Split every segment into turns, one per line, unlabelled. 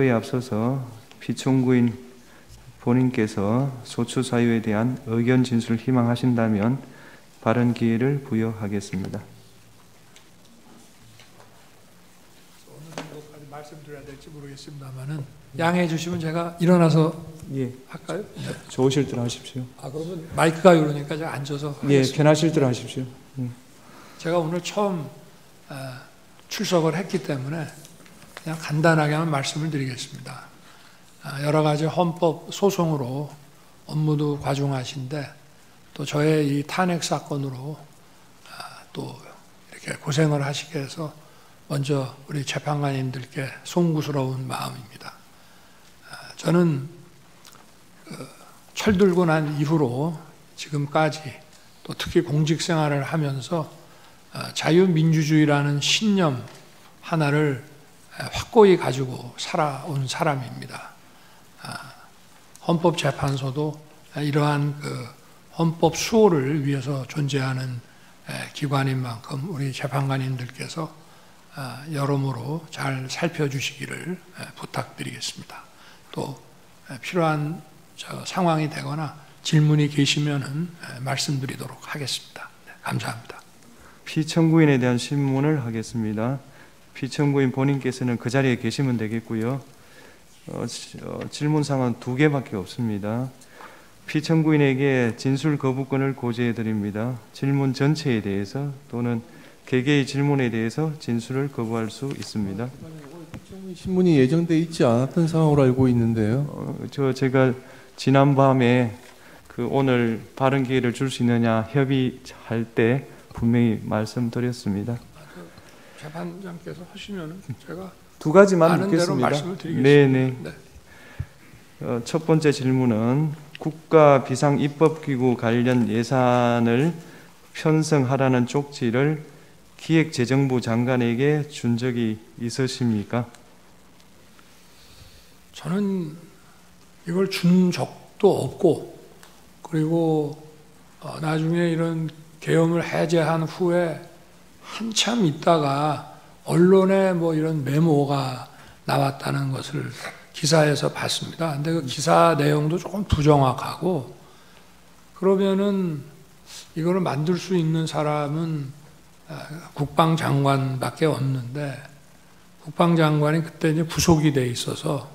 그에 앞서서 피청구인 본인께서 소추 사유에 대한 의견 진술을 희망하신다면 발언 기회를 부여하겠습니다.
어느 정도까지 말씀드려야 될지 모르겠습니다만은 양해해 주시면 제가 일어나서 할까요? 네.
좋으실 대로 하십시오.
그러면 마이크가 이러니까 제가 앉아서 하겠습니다.
편하실 대로 하십시오.
제가 오늘 처음 출석을 했기 때문에 그냥 간단하게만 말씀을 드리겠습니다. 여러 가지 헌법 소송으로 업무도 과중하신데 또 저의 이 탄핵 사건으로 또 이렇게 고생을 하시게 해서 먼저 우리 재판관님들께 송구스러운 마음입니다. 저는 철들고 난 이후로 지금까지 또 특히 공직 생활을 하면서 자유민주주의라는 신념 하나를 확고히 가지고 살아온 사람입니다. 헌법재판소도 이러한 헌법 수호를 위해서 존재하는 기관인 만큼 우리 재판관님들께서 여러모로 잘 살펴주시기를 부탁드리겠습니다. 또 필요한 상황이 되거나 질문이 계시면은 말씀드리도록 하겠습니다. 감사합니다.
피청구인에 대한 신문을 하겠습니다. 피청구인 본인께서는 그 자리에 계시면 되겠고요. 질문사항은 2개밖에 없습니다. 피청구인에게 진술 거부권을 고지해 드립니다. 질문 전체에 대해서 또는 개개의 질문에 대해서 진술을 거부할 수 있습니다.
신문이 예정돼 있지 않았던 상황으로 알고 있는데요.
제가 지난밤에 오늘 발언 기회를 줄 수 있느냐 협의할 때 분명히 말씀드렸습니다.
재판장께서 하시면 제가
2가지만
아는
묻겠습니다.
대로 말씀을 드리겠습니다.
네. 첫 번째 질문은 국가 비상입법기구 관련 예산을 편성하라는 쪽지를 기획재정부 장관에게 준 적이 있으십니까?
저는 이걸 준 적도 없고, 그리고 나중에 이런 계엄을 해제한 후에 한참 있다가 언론에 뭐 이런 메모가 나왔다는 것을 기사에서 봤습니다. 근데 그 기사 내용도 조금 부정확하고, 그러면은 이거를 만들 수 있는 사람은 국방장관밖에 없는데, 국방장관이 그때 이제 부속이 돼 있어서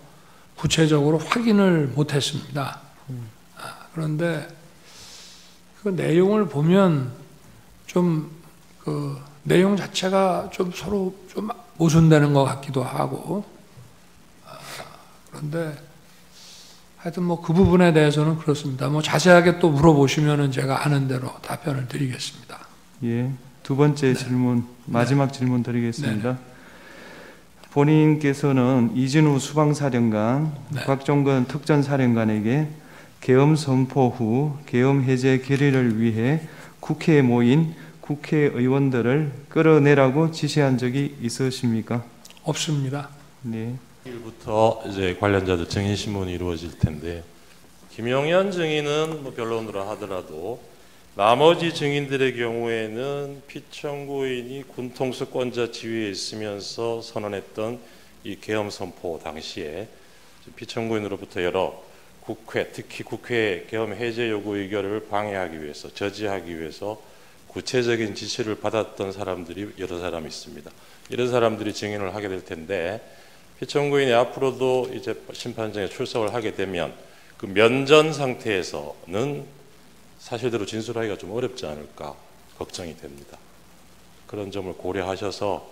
구체적으로 확인을 못했습니다. 그런데 그 내용을 보면 좀 그 내용 자체가 좀 서로 좀 모순되는 것 같기도 하고, 그런데 하여튼 뭐 그 부분에 대해서는 그렇습니다. 뭐 자세하게 또 물어보시면은 제가 아는 대로 답변을 드리겠습니다.
예, 2번째 질문, 마지막 질문 드리겠습니다. 본인께서는 이진우 수방사령관, 곽종건 특전사령관에게 계엄 선포 후 계엄 해제 결의를 위해 국회에 모인 국회의원들을 끌어내라고 지시한 적이 있으십니까?
없습니다.
네.
일부터 이제 관련자들 증인 신문이 이루어질 텐데, 김용현 증인은 뭐 변론으로 하더라도 나머지 증인들의 경우에는 피청구인이 군통수권자 지위에 있으면서 선언했던 이 계엄 선포 당시에 피청구인으로부터 여러 국회, 특히 국회 계엄 해제 요구 의결을 방해하기 위해서, 저지하기 위해서 구체적인 지시를 받았던 사람들이 여러 사람 있습니다. 이런 사람들이 증인을 하게 될 텐데, 피청구인이 앞으로도 이제 심판정에 출석을 하게 되면 그 면전 상태에서는 사실대로 진술하기가 좀 어렵지 않을까 걱정이 됩니다. 그런 점을 고려하셔서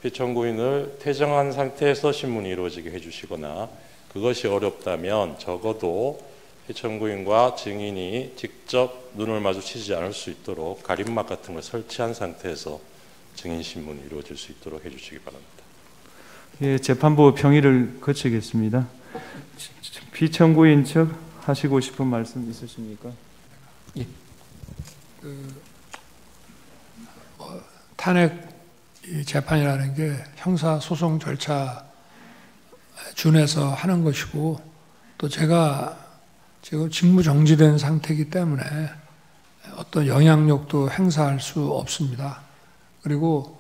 피청구인을 퇴정한 상태에서 신문이 이루어지게 해주시거나, 그것이 어렵다면 적어도 피청구인과 증인이 직접 눈을 마주치지 않을 수 있도록 가림막 같은 걸 설치한 상태에서 증인 신문이 이루어질 수 있도록 해주시기 바랍니다.
예, 재판부 평의를 거치겠습니다. 피청구인 측 하시고 싶은 말씀 있으십니까?
예. 탄핵 재판이라는 게 형사 소송 절차 준해서 하는 것이고, 또 제가 지금 직무 정지된 상태이기 때문에 어떤 영향력도 행사할 수 없습니다. 그리고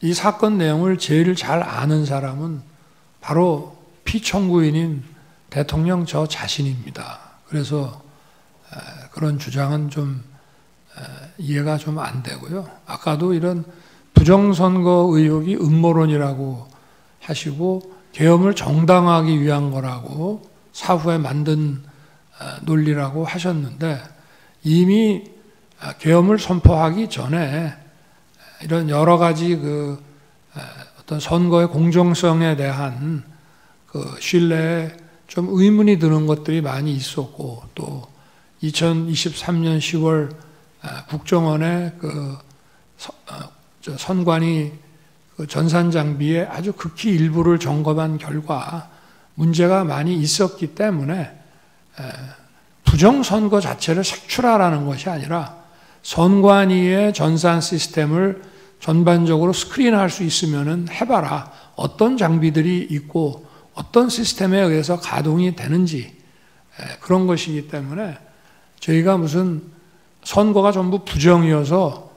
이 사건 내용을 제일 잘 아는 사람은 바로 피청구인인 대통령 저 자신입니다. 그래서 그런 주장은 좀 이해가 좀 안 되고요. 아까도 이런 부정선거 의혹이 음모론이라고 하시고 계엄을 정당화하기 위한 거라고 사후에 만든 논리라고 하셨는데, 이미 계엄을 선포하기 전에 이런 여러 가지 어떤 선거의 공정성에 대한 신뢰에 좀 의문이 드는 것들이 많이 있었고, 또 2023년 10월 국정원의 선관위 전산 장비의 아주 극히 일부를 점검한 결과 문제가 많이 있었기 때문에 부정선거 자체를 색출하라는 것이 아니라 선관위의 전산 시스템을 전반적으로 스크린할 수 있으면은 해봐라. 어떤 장비들이 있고 어떤 시스템에 의해서 가동이 되는지 그런 것이기 때문에 저희가 무슨 선거가 전부 부정이어서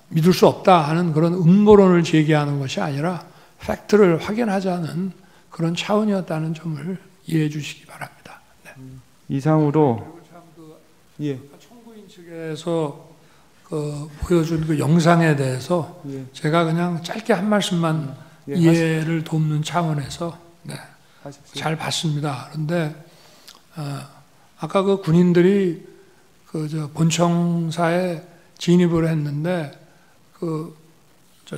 믿을 수 없다 하는 그런 음모론을 제기하는 것이 아니라 팩트를 확인하자는 그런 차원이었다는 점을 이해해 주시기 바랍니다. 네.
이상으로 예.
청구인 측에서 보여준 그 영상에 대해서
예.
제가 그냥 짧게 한 말씀만
예,
이해를 돕는 차원에서
하십시오.
잘 봤습니다. 그런데 아까 그 군인들이 본청사에 진입을 했는데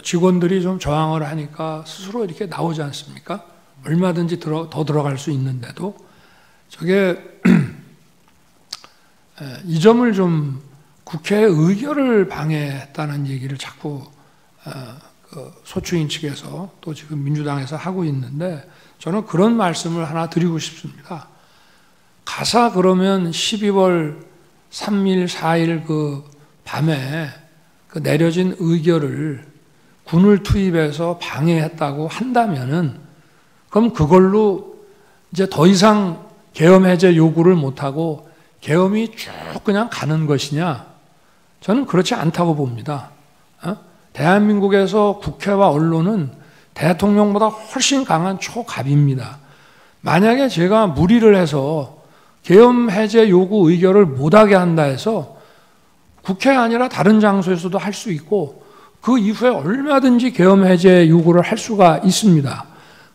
직원들이 좀 저항을 하니까 스스로 이렇게 나오지 않습니까? 얼마든지 더 들어갈 수 있는데도 저게 이 점을 좀 국회의 의결을 방해했다는 얘기를 자꾸 소추인 측에서 또 지금 민주당에서 하고 있는데, 저는 그런 말씀을 하나 드리고 싶습니다. 가사 그러면 12월 3일, 4일 그 밤에 내려진 의결을 군을 투입해서 방해했다고 한다면은, 그럼 그걸로 이제 더 이상 계엄 해제 요구를 못하고 계엄이 쭉 그냥 가는 것이냐? 저는 그렇지 않다고 봅니다. 대한민국에서 국회와 언론은 대통령보다 훨씬 강한 초갑입니다. 만약에 제가 무리를 해서 계엄 해제 요구 의결을 못하게 한다 해서 국회 아니라 다른 장소에서도 할 수 있고, 그 이후에 얼마든지 계엄 해제 요구를 할 수가 있습니다.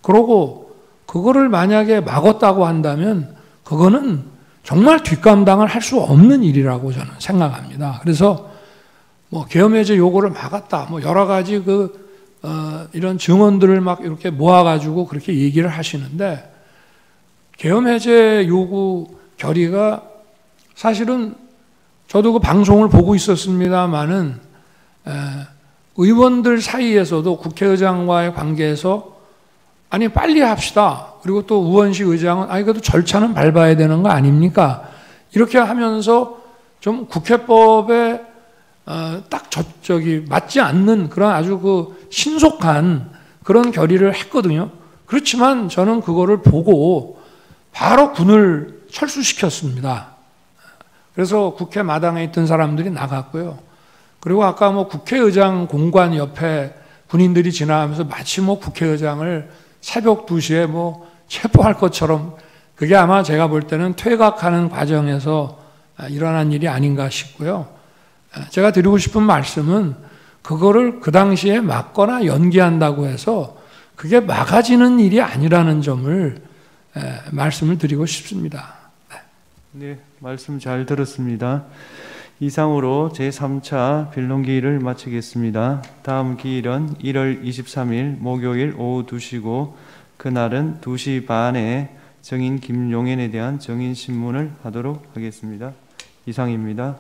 그러고 그거를 만약에 막았다고 한다면 그거는 정말 뒷감당을 할 수 없는 일이라고 저는 생각합니다. 그래서 계엄 해제 요구를 막았다, 여러 가지 이런 증언들을 막 이렇게 모아가지고 그렇게 얘기를 하시는데, 계엄 해제 요구 결의가 사실은 저도 그 방송을 보고 있었습니다만은 의원들 사이에서도 국회의장과의 관계에서 아니 빨리 합시다. 그리고 또 우원식 의장은 아니 그래도 절차는 밟아야 되는 거 아닙니까? 이렇게 하면서 좀 국회법에 딱 맞지 않는 그런 아주 신속한 그런 결의를 했거든요. 그렇지만 저는 그거를 보고 바로 군을 철수시켰습니다. 그래서 국회 마당에 있던 사람들이 나갔고요. 그리고 아까 국회의장 공관 옆에 군인들이 지나가면서 마치 국회의장을 새벽 2시에 체포할 것처럼, 그게 아마 제가 볼 때는 퇴각하는 과정에서 일어난 일이 아닌가 싶고요. 제가 드리고 싶은 말씀은 그거를 그 당시에 막거나 연기한다고 해서 그게 막아지는 일이 아니라는 점을 말씀을 드리고 싶습니다.
네, 말씀 잘 들었습니다. 이상으로 제3차 변론기일을 마치겠습니다. 다음 기일은 1월 23일 목요일 오후 2시고 그날은 2시 반에 정인 김용현에 대한 정인신문을 하도록 하겠습니다. 이상입니다.